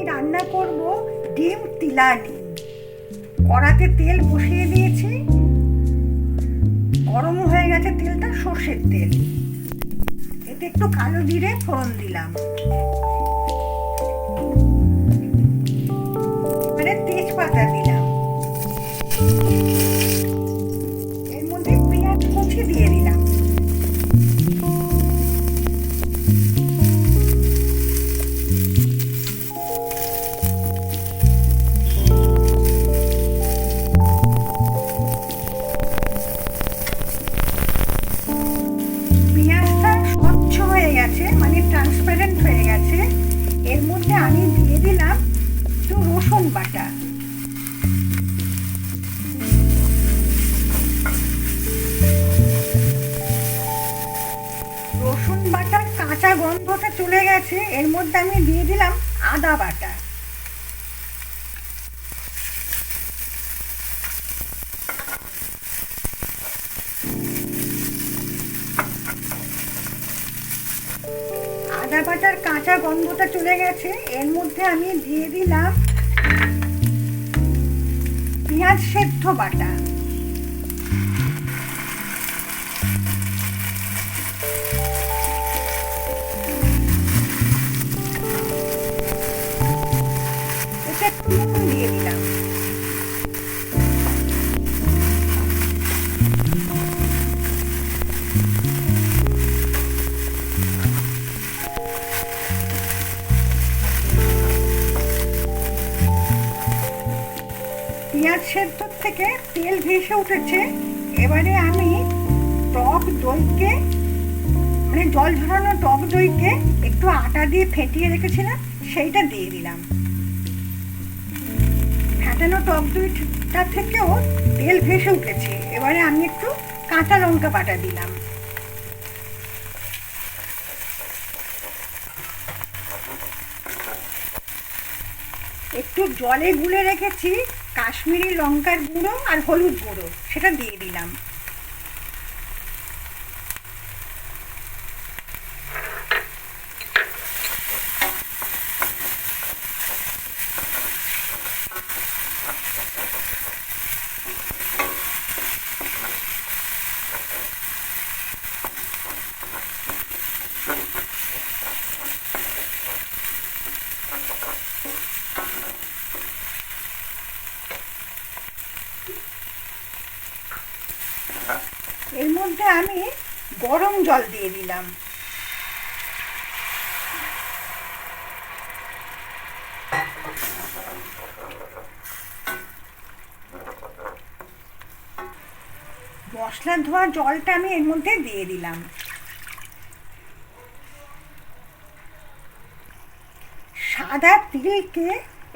রান্না করব ডিম তিলানি। কড়াতে তেল বসিয়ে দিয়েছি, গরম হয়ে গেছে তেলটা, সর্ষের তেল। এতে একটু কালো জিরে ফোড়ন দিলাম, এবারে তেজপাতা দিলাম, এর মধ্যে পেঁয়াজ কুচি দিয়ে দিলাম। পেঁয়াজটা স্বচ্ছ হয়ে গেছে, মানে ট্রান্সপারেন্ট হয়ে গেছে। এর মধ্যে আমি দিয়ে দিলাম একটু রসুন বাটা। রসুন বাটার কাঁচা গন্ধটা চলে গেছে, এর মধ্যে আমি দিয়ে দিলাম আদা বাটা। আদা বাটার কাঁচা গন্ধটা চলে গেছে, এর মধ্যে আমি দিয়ে দিলাম পেঁয়াজ সেদ্ধ বাটা। এতে একটু নুন দিয়ে দিলাম। পেঁয়াজ সেদ্ধ থেকে তেল ভেসে উঠেছে, এবারে আমি টক দইকে, মানে জল ঝরানো টক দইকে একটু আটা দিয়ে ফেটিয়ে রেখেছিলাম, সেইটা দিয়ে দিলাম। ফেটানো টক দইটা থেকেও তেল ভেসে উঠেছে, এবারে আমি একটু কাঁচা লঙ্কা বাটা দিলাম। একটু জলে গুলে রেখেছি কাশ্মীরি লঙ্কার গুঁড়ো আর হলুদ গুঁড়ো, সেটা দিয়ে দিলাম। এর মধ্যে আমি গরম জল দিয়ে দিলাম। মশলা ধোয়া জলটা আমি এর মধ্যে দিয়ে দিলাম। সাদা তিলকে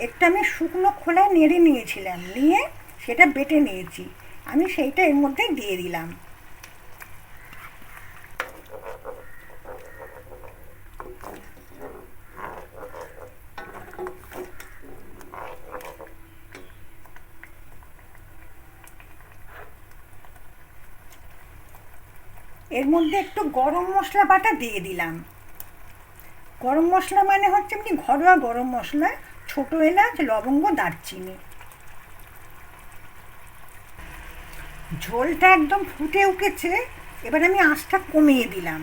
একটু আমি শুকনো খোলায় নেড়ে নিয়েছিলাম, নিয়ে সেটা বেটে নিয়েছি, আমি সেইটা এর মধ্যে দিয়ে দিলাম। এর মধ্যে একটু গরম মশলা বাটা দিয়ে দিলাম। গরম মশলা মানে হচ্ছে এমনি ঘরোয়া গরম মশলা, ছোট এলাচ, লবঙ্গ, দারচিনি। ঝোলটা একদম ফুটে উঠেছে, এবার আমি আঁচটা কমিয়ে দিলাম।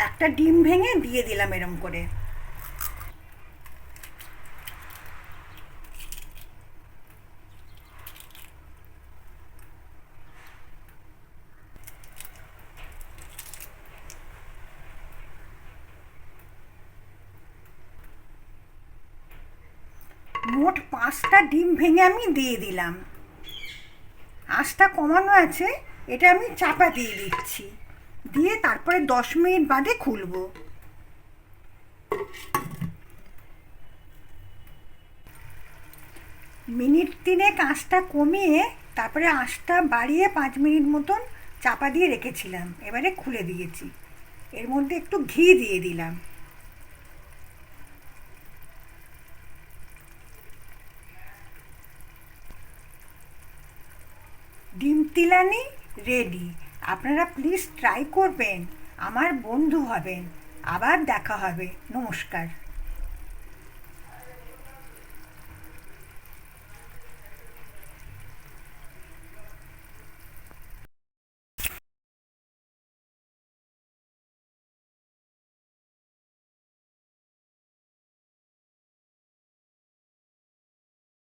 একটা ডিম ভেঙে দিয়ে দিলাম এরম করে। মোট 5টা ডিম ভেঙে আমি দিয়ে দিলাম। আঁচটা কমানো আছে, এটা আমি চাপা দিয়ে দিচ্ছি, দিয়ে তারপরে 10 মিনিট বাদে খুলবো। মিনিট 3 আঁচটা কমিয়ে তারপরে আঁচটা বাড়িয়ে 5 মিনিট মতন চাপা দিয়ে রেখেছিলাম, এবারে খুলে দিয়েছি। এর মধ্যে একটু ঘি দিয়ে দিলাম। ডিম তিলানি রেডি। আপনারা প্লিজ ট্রাই করবেন, আমার বন্ধু হবেন। আবার দেখা হবে। নমস্কার।